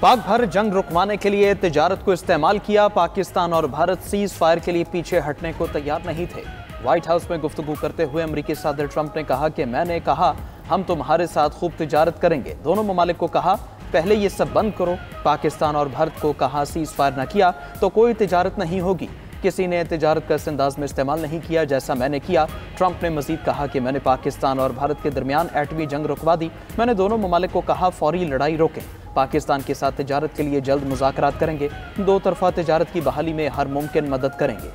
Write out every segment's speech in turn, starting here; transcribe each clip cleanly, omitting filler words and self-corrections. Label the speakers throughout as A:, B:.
A: पाक भारत जंग रुकवाने के लिए तिजारत को इस्तेमाल किया। पाकिस्तान और भारत सीज फायर के लिए पीछे हटने को तैयार नहीं थे। व्हाइट हाउस में गुफ्तगू करते हुए अमेरिकी सदर ट्रंप ने कहा कि मैंने कहा हम तुम्हारे साथ खूब तिजारत करेंगे। दोनों ममालिक को कहा पहले ये सब बंद करो। पाकिस्तान और भारत को कहा सीज फायर न किया तो कोई तिजारत नहीं होगी। किसी ने तिजारत का इस अंदाज में इस्तेमाल नहीं किया जैसा मैंने किया। ट्रंप ने मजीद कहा कि मैंने पाकिस्तान और भारत के दरमियान एटमी जंग रुकवा दी। मैंने दोनों ममालिक को कहा फौरी लड़ाई रोकें। पाकिस्तान के साथ तिजारत के लिए जल्द मुज़ाकरात करेंगे। दो तरफा तिजारत की बहाली में हर मुमकिन मदद करेंगे।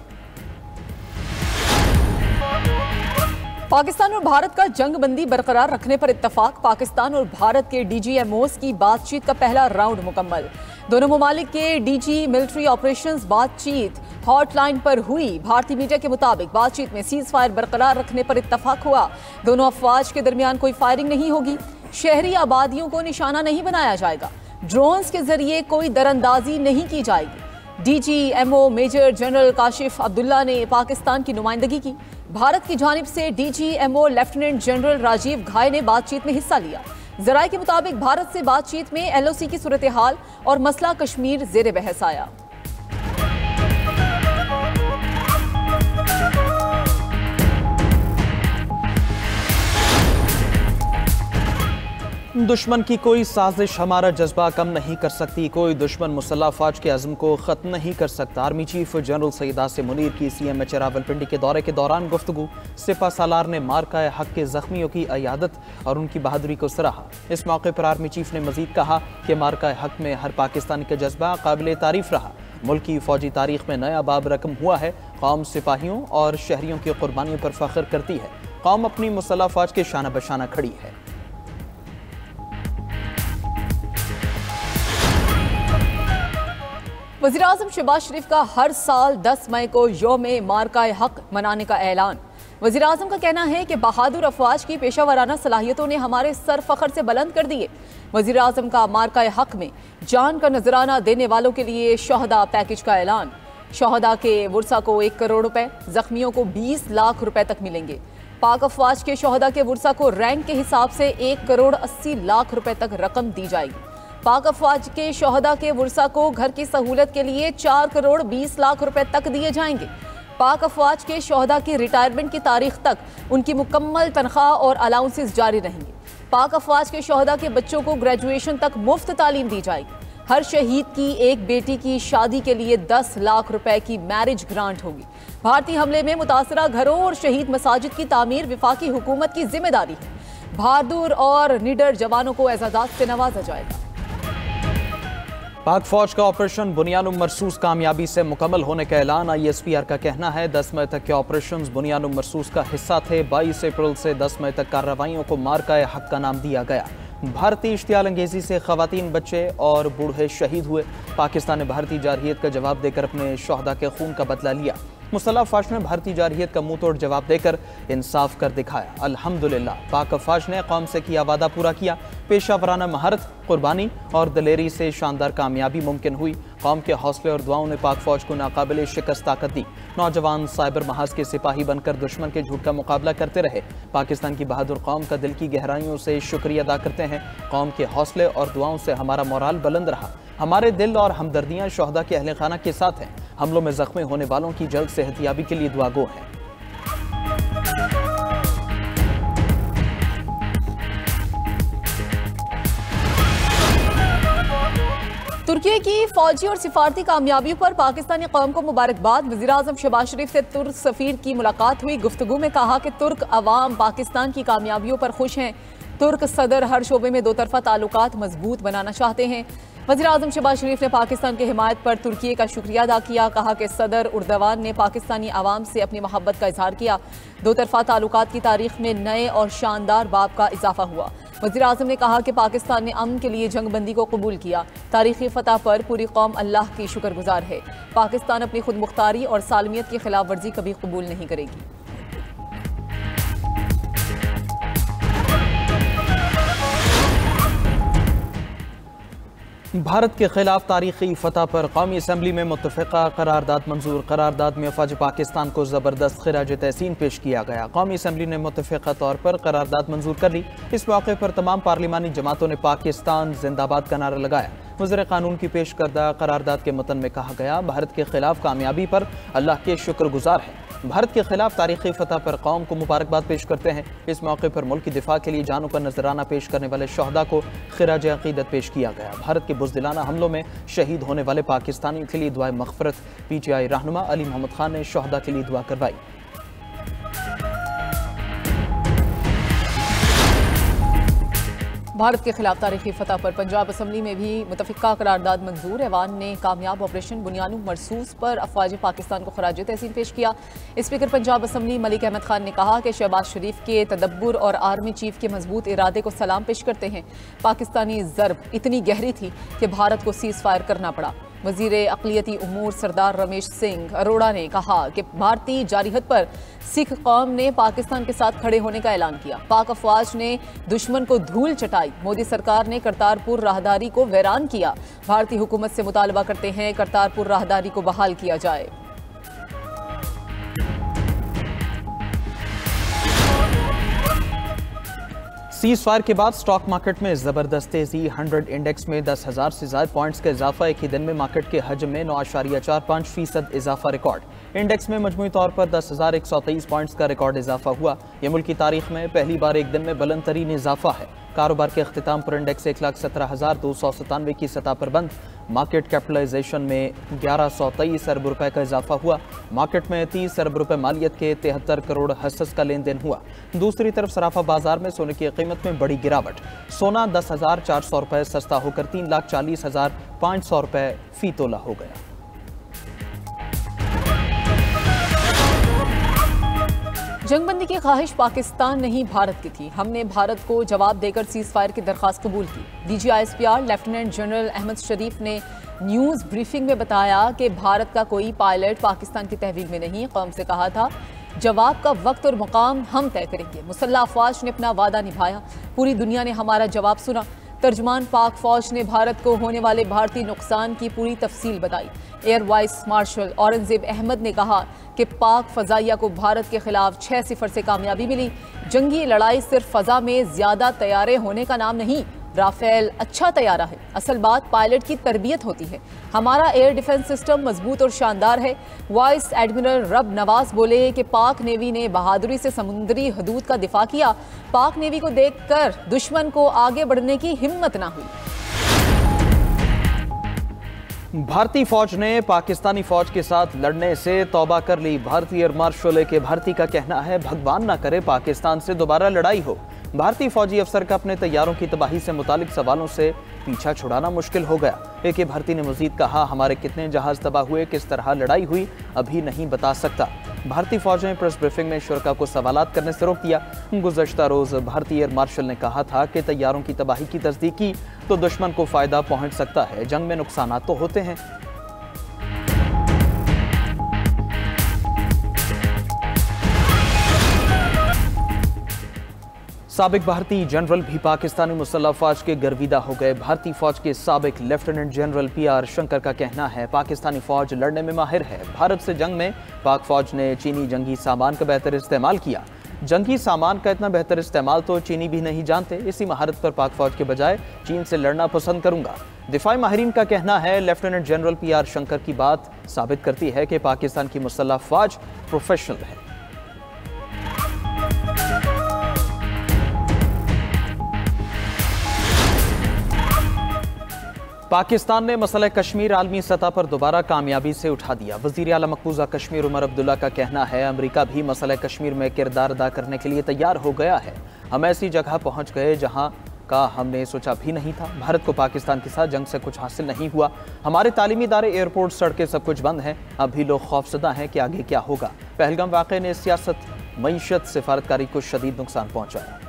B: पाकिस्तान और भारत का जंग बंदी बरकरार रखने पर इत्तफाक। पाकिस्तान और भारत के DGMOs की बातचीत का पहला राउंड मुकम्मल। दोनों ममालिक के DG मिलिट्री ऑपरेशंस बातचीत हॉटलाइन पर हुई। भारतीय मीडिया के मुताबिक बातचीत में सीज फायर बरकरार रखने पर इत्तफाक हुआ। दोनों अफवाज के दरमियान कोई फायरिंग नहीं होगी। शहरी आबादियों को निशाना नहीं बनाया जाएगा। ड्रोन्स के जरिए कोई दरअंदाजी नहीं की जाएगी। DGMO major general Kashif Abdullah ने पाकिस्तान की नुमाइंदगी की। भारत की जानिब से DGMO लेफ्टिनेंट जनरल राजीव घाय ने बातचीत में हिस्सा लिया। जराये के मुताबिक भारत से बातचीत में LOC की सूरत हाल और मसला कश्मीर जेर बहस आया।
A: दुश्मन की कोई साजिश हमारा जज्बा कम नहीं कर सकती। कोई दुश्मन मुसल्लह फौज के अज़्म को ख़त्म नहीं कर सकता। Army chief general Syed Asim Munir की CMH रावलपिंडी के दौरे के दौरान गुफ्तगू। सिपा सालार ने मार्का हक के जख्मियों की अयादत और उनकी बहादुरी को सराहा। इस मौके पर आर्मी चीफ ने मजीद कहा कि मार्का हक में हर पाकिस्तानी का जज्बा काबिल तारीफ रहा। मुल्क की फौजी तारीख में नया बाब रकम हुआ है। कौम सिपाहियों और शहरियों की कुर्बानियों पर फख्र करती है। कौम अपनी मुसल्लह फौज के शाना बशाना खड़ी है।
B: वज़ीर-ए-आज़म शहबाज शरीफ का हर साल 10 मई को यौम मार्का हक मनाने का ऐलान। वज़ीर-ए-आज़म का कहना है कि बहादुर अफवाज की पेशावराना सलाहियतों ने हमारे सर फख्र से बुलंद कर दिए। वज़ीर-ए-आज़म का मार्का हक में जान का नजराना देने वालों के लिए शहदा पैकेज का ऐलान। शहदा के वुरसा को 1 करोड़ रुपए, जख्मियों को 20 लाख रुपए तक मिलेंगे। पाक अफवाज के शहदा के वुरसा को रैंक के हिसाब से 1 करोड़ 80 लाख रुपए तक रकम दी जाएगी। पाक अफवाज के शहदा के वुरसा को घर की सहूलत के लिए 4 करोड़ 20 लाख रुपए तक दिए जाएंगे। पाक अफवाज के शहदा की रिटायरमेंट की तारीख तक उनकी मुकम्मल तनख्वाह और अलाउंसेस जारी रहेंगे। पाक अफवाज के शहदा के बच्चों को ग्रेजुएशन तक मुफ्त तालीम दी जाएगी। हर शहीद की एक बेटी की शादी के लिए 10 लाख रुपए की मैरिज ग्रांट होगी। भारतीय हमले में मुतासरा घरों और शहीद मसाजिद की तामीर वफाकी हुकूमत की जिम्मेदारी है। बहादुर और निडर जवानों को एजाज़ात से नवाजा जाएगा।
A: पाक फौज का ऑपरेशन बुनियानुम मरसूस कामयाबी से मुकम्मल होने का ऐलान। ISPR का कहना है 10 मई तक के ऑपरेशंस बुनियानुम मरसूस का हिस्सा थे। 22 अप्रैल से 10 मई तक कार्रवाइयों को मार्का हक का नाम दिया गया। भारतीय इश्तियाल अंगेजी से खवातीन, बच्चे और बूढ़े शहीद हुए। पाकिस्तान ने भारतीय जारहियत का जवाब देकर अपने शहदा के खून का बदला लिया। मुसल्लह फौज ने भारतीय जारहियत का मुंह तोड़ जवाब देकर इंसाफ कर दिखाया। अल्हम्दुलिल्लाह पाक फौज ने कौम से किया वादा पूरा किया। पेशावराना महारत, कुर्बानी और दलेरी से शानदार कामयाबी मुमकिन हुई। कौम के हौसले और दुआओं ने पाक फौज को नाकाबिल शिकस्त ताकत दी। नौजवान साइबर महाज के सिपाही बनकर दुश्मन के झूठ का मुकाबला करते रहे। पाकिस्तान की बहादुर कौम का दिल की गहराइयों से शुक्रिया अदा करते हैं। कौम के हौसले और दुआओं से हमारा मोराल बुलंद रहा। हमारे दिल और हमदर्दियाँ शोहदा के अहले खाना के साथ हैं। हमलों में जख्मी होने वालों की जल्द सेहतियाबी के लिए दुआ गो हैं।
B: तुर्की की फौजी और सिफारती कामयाबियों पर पाकिस्तानी कौम को मुबारकबाद। वज़ीर-ए-आज़म शहबाज शरीफ से तुर्क सफ़ीर की मुलाकात हुई। गुफ्तगू में कहा कि तुर्क अवाम पाकिस्तान की कामयाबियों पर खुश हैं। तुर्क सदर हर शोबे में दो तरफा ताल्लुकात मजबूत बनाना चाहते हैं। वज़ीर-ए-आज़म शहबाज शरीफ ने पाकिस्तान की हिमायत पर तुर्की का शुक्रिया अदा किया। कहा कि सदर उर्दवान ने पाकिस्तानी आवाम से अपनी मोहब्बत का इजहार किया। दो तरफा ताल्लुकात की तारीख में नए और शानदार बाब का इजाफा हुआ। वज़ीर-ए-आज़म ने कहा कि पाकिस्तान ने अमन के लिए जंगबंदी को कबूल किया। तारीखी फतह पर पूरी कौम अल्लाह की शुक्रगुजार है। पाकिस्तान अपनी खुद मुख्तारी और सालमियत की खिलाफ वर्जी कभी कबूल नहीं करेगी।
A: भारत के खिलाफ तारीखी फतह पर कौमी असम्बली में मुत्तफ़िक़ा करारदाद मंजूर। करारदाद में अफ़वाज पाकिस्तान को ज़बरदस्त खिराज तहसीन पेश किया गया। कौमी असम्बली ने मुत्तफ़िक़ा तौर पर करारदाद मंजूर कर ली। इस मौके पर तमाम पार्लिमानी जमातों ने पाकिस्तान जिंदाबाद का नारा लगाया। वज़ीर क़ानून की पेश करदा करारदाद के मतन में कहा गया, भारत के खिलाफ कामयाबी पर अल्लाह के शुक्रगुजार है। भारत के खिलाफ तारीखी फतह पर कौम को मुबारकबाद पेश करते हैं। इस मौके पर मुल्क की दिफा के लिए जानों का नजराना पेश करने वाले शहदा को खिराज अक़ीदत पेश किया गया। भारत के बुज़दिलाना हमलों में शहीद होने वाले पाकिस्तानियों के लिए दुआए मग़फ़िरत। PTI रहनुमा अली मोहम्मद खान ने शहदा के लिए दुआ करवाई।
B: भारत के खिलाफ तारीखी फतह पर पंजाब असम्बली में भी मुत्तफ़िक़ा करारदाद मंजूर। ऐवान ने कामयाब ऑपरेशन बुनियानुम मरसूस पर अफ़वाज पाकिस्तान को खराज तहसीन पेश किया। स्पीकर पंजाब असम्बली मलिक अहमद खान ने कहा कि शहबाज शरीफ के तदब्बुर और आर्मी चीफ के मजबूत इरादे को सलाम पेश करते हैं। पाकिस्तानी ज़रब इतनी गहरी थी कि भारत को सीज़ फायर करना पड़ा। वज़ीर अक़लियती उमूर सरदार रमेश सिंह अरोड़ा ने कहा कि भारतीय जारिहत पर सिख कौम ने पाकिस्तान के साथ खड़े होने का ऐलान किया। पाक अफवाज ने दुश्मन को धूल चटाई। मोदी सरकार ने करतारपुर राहदारी को वीरान किया। भारतीय हुकूमत से मुतालबा करते हैं करतारपुर राहदारी को बहाल किया जाए।
A: सीज़ फायर के बाद स्टॉक मार्केट में ज़बरदस्त तेज़ी। 100 इंडेक्स में 10,000 से ज़ायद पॉइंट्स का इजाफा। एक ही दिन में मार्केट के हजम में 9.45% इजाफा रिकॉर्ड। इंडेक्स में मजमूई तौर पर 10,123 पॉइंट्स का रिकॉर्ड इजाफा हुआ। यह मुल्क की तारीख में पहली बार एक दिन में बुलंद तरीन इजाफा है। कारोबार के अख्तिताम पर इंडेक्स 1,17,297 की सतह पर बंद। मार्केट कैपिटलाइजेशन में 1123 अरब रुपए का इजाफा हुआ। मार्केट में 30 अरब रुपए मालियत के 73 करोड़ हसस का लेन देन हुआ। दूसरी तरफ सराफा बाजार में सोने की कीमत में बड़ी गिरावट। सोना 10,400 रुपए सस्ता होकर 3,40,500 रुपए फी तोला हो गया।
B: जंगबंदी की ख्वाहिश पाकिस्तान नहीं भारत की थी। हमने भारत को जवाब देकर सीज़ फायर की दरख्वास्त कबूल की। DG ISPR lieutenant general Ahmed Sharif ने न्यूज़ ब्रीफिंग में बताया कि भारत का कोई पायलट पाकिस्तान की तहवील में नहीं। कौम से कहा था जवाब का वक्त और मुकाम हम तय करेंगे। मुसल्लह अफवाज ने अपना वादा निभाया। पूरी दुनिया ने हमारा जवाब सुना। तर्जमान पाक फौज ने भारत को होने वाले भारतीय नुकसान की पूरी तफसील बताई। Air vice marshal Aurangzeb Ahmed ने कहा कि पाक फ़ज़ाइया को भारत के खिलाफ 6-0 से कामयाबी मिली। जंगी लड़ाई सिर्फ फ़ज़ा में ज़्यादा तैयारे होने का नाम नहीं, राफेल अच्छा तैयारा है। असल बात पायलट की तरबियत होती है। हमारा एयर डिफेंस सिस्टम मजबूत और शानदार है। वाइस एडमिरल रब नवाज बोले कि पाक नेवी ने बहादुरी से समुद्री हदूद का दिफा किया। पाक नेवी को देखकर दुश्मन को आगे बढ़ने की हिम्मत ना हुई।
A: भारतीय फौज ने पाकिस्तानी फौज के साथ लड़ने से तौबा कर ली। भारतीय एयर मार्शल के भारती का कहना है भगवान ना करे पाकिस्तान से दोबारा लड़ाई हो। भारतीय फौजी अफसर का अपने तैयारों की तबाही से मुतालिक सवालों से पीछा छुड़ाना मुश्किल हो गया। AK भारती ने मजीद कहा हमारे कितने जहाज तबाह हुए, किस तरह लड़ाई हुई, अभी नहीं बता सकता। भारतीय फौज ने प्रेस ब्रीफिंग में शुरका को सवालात करने से रोक दिया। गुज़श्ता रोज भारतीय एयर मार्शल ने कहा था कि तैयारों की तबाही की तस्दीक की तो दुश्मन को फायदा पहुंच सकता है। जंग में नुकसान तो होते हैं। साबिक भारतीय जनरल भी पाकिस्तानी मुसल्लह फौज के गर्विदा हो गए। भारतीय फौज के साबिक लेफ्टिनेंट जनरल PR शंकर का कहना है पाकिस्तानी फौज लड़ने में माहिर है। भारत से जंग में पाक फौज ने चीनी जंगी सामान का बेहतर इस्तेमाल किया। जंगी सामान का इतना बेहतर इस्तेमाल तो चीनी भी नहीं जानते। इसी महारत पर पाक फौज के बजाय चीन से लड़ना पसंद करूंगा। दिफाई माहिरीन का कहना है लेफ्टिनेंट जनरल PR शंकर की बात साबित करती है कि पाकिस्तान की मुसल्लह फौज प्रोफेशनल है। पाकिस्तान ने मसला कश्मीर आलमी सतह पर दोबारा कामयाबी से उठा दिया। वज़ीर आला मकबूजा कश्मीर उमर अब्दुल्ला का कहना है अमेरिका भी मसला कश्मीर में किरदार अदा करने के लिए तैयार हो गया है। हम ऐसी जगह पहुंच गए जहां का हमने सोचा भी नहीं था। भारत को पाकिस्तान के साथ जंग से कुछ हासिल नहीं हुआ। हमारे तालीमी इदारे, एयरपोर्ट, सड़कें सब कुछ बंद हैं। अब भी लोग खौफजदा हैं कि आगे क्या होगा। पहलगाम वाक़े ने सियासत, मईशत, सिफारतकारी को शदीद नुकसान पहुंचाया।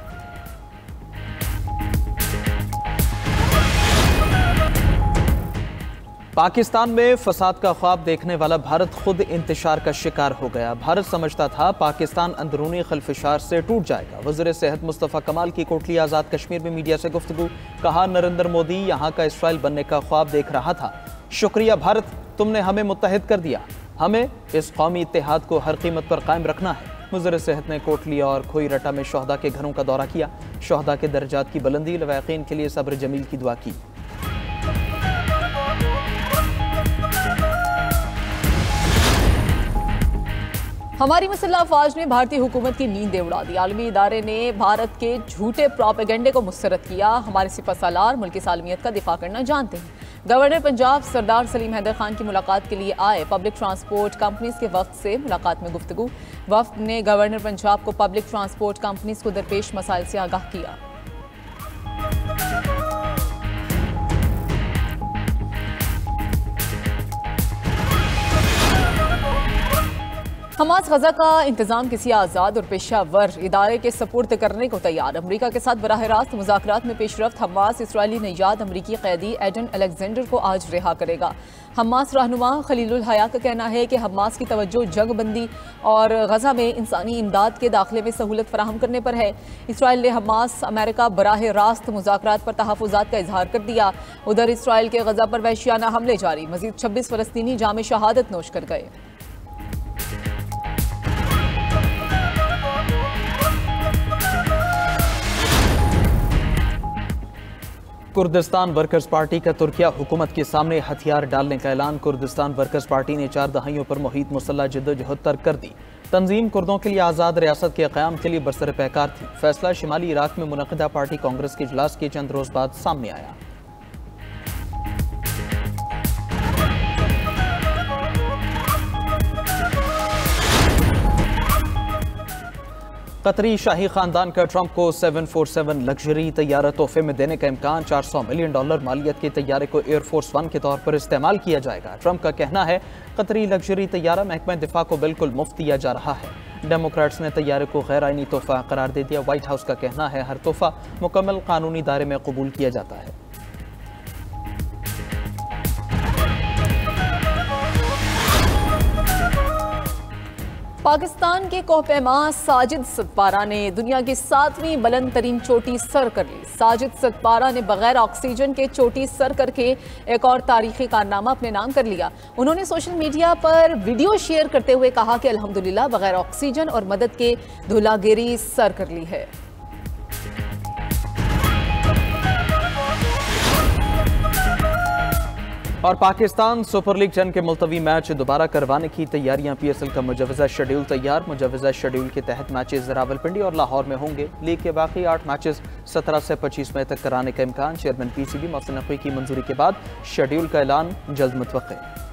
A: पाकिस्तान में फसाद का ख्वाब देखने वाला भारत खुद इंतशार का शिकार हो गया। भारत समझता था पाकिस्तान अंदरूनी खलफिशार से टूट जाएगा। वज़ीर सेहत मुस्तफ़ा कमाल की कोटली आज़ाद कश्मीर में मीडिया से गुफ्तगू। कहा, नरेंद्र मोदी यहाँ का इसराइल बनने का ख्वाब देख रहा था। शुक्रिया भारत, तुमने हमें मुत्तहिद कर दिया। हमें इस कौमी इत्तेहाद को हर कीमत पर कायम रखना है। वज़ीर सेहत ने कोटली और खोईरटा में शोहदा के घरों का दौरा किया। शोहदा के दर्जात की बुलंदी, लवाक़ीन के लिए सब्र जमील की दुआ की।
B: हमारी मुसल्लह अफवाज ने भारतीय हुकूमत की नींदें उड़ा दी। आलमी इदारे ने भारत के झूठे प्रोपेगेंडे को मुस्तरद किया। हमारे सिपहसालार मुल्क की सालमियत का दिफा करना जानते हैं। गवर्नर पंजाब सरदार सलीम हैदर खान की मुलाकात के लिए आए पब्लिक ट्रांसपोर्ट कंपनीज के वफ्द से मुलाकात में गुफ्तगू। वफ्द ने गवर्नर पंजाब को पब्लिक ट्रांसपोर्ट कंपनीज को दरपेश मसाइल से आगाह किया। हमास गजा का इंतजाम किसी आज़ाद और पेशावर इदारे के सपुर्द करने को तैयार। अमरीका के साथ बराह रास्त मुज़ाकरात में पेशरफ्त। हमास इसराइली निजात अमरीकी कैदी एडन अलेक्जेंडर को आज रिहा करेगा। हमास रहनुमा खलीलुल हया का कहना है कि हमास की तवज्जो जंग बंदी और गजा में इंसानी इमदाद के दाखिले में सहूलत फराहम करने पर है। इसराइल ने हमास अमेरिका बराह रास्त मुज़ाकरात पर तहफ़्फ़ुज़ात का इजहार कर दिया। उधर इसराइल के गजा पर वहशियाना हमले जारी। मज़ीद 26 फ़लस्तीनी जाम शहादत नोश कर गए।
A: कुर्दिस्तान वर्कर्स पार्टी का तुर्किया हुकूमत के सामने हथियार डालने का ऐलान। कुर्दिस्तान वर्कर्स पार्टी ने 4 दहाइयों पर मुहित मुसल्लह जद्दोजहद तर्क कर दी। तंजीम कुर्दों के लिए आज़ाद रियासत के क़याम के लिए बरसर पैकार थी। फैसला शिमाली इराक में मुनक़िदा पार्टी कांग्रेस के इजलास के चंद रोज़ बाद सामने आया। कतरी शाही खानदान का ट्रंप को 747 लग्जरी तैयारा तोहफे में देने का इम्कान। $400 मिलियन मालियत के तैयारे को एयरफोर्स 1 के तौर पर इस्तेमाल किया जाएगा। ट्रंप का कहना है कतरी लग्जरी तैयारा महकमा दिफा को बिल्कुल मुफ्त दिया जा रहा है। डेमोक्रेट्स ने तैयारे को गैर आइनी तोहफा करार दे दिया। व्हाइट हाउस का कहना है हर तोहफा मुकम्मल कानूनी दायरे में कबूल किया जाता है।
B: पाकिस्तान के कोहपैमा साजिद सतपारा ने दुनिया की 7वीं बुलंद तरीन चोटी सर कर ली। साजिद सतपारा ने बगैर ऑक्सीजन के चोटी सर करके एक और तारीखी कारनामा अपने नाम कर लिया। उन्होंने सोशल मीडिया पर वीडियो शेयर करते हुए कहा कि अल्हम्दुलिल्लाह बगैर ऑक्सीजन और मदद के धुलागिरी सर कर ली है।
A: और पाकिस्तान सुपर लीग चंद के मुलतवी मैच दोबारा करवाने की तैयारियां। PSL का मुजवजा शेड्यूल तैयार। मुजवजा शेड्यूल के तहत मैचेस रावलपिंडी और लाहौर में होंगे। लीग के बाकी 8 मैचेस 17 से 25 मई तक कराने का इम्कान। चेयरमैन PCB मोहसिन नकवी की मंजूरी के बाद शेड्यूल का ऐलान जल्द मुतवक्किल।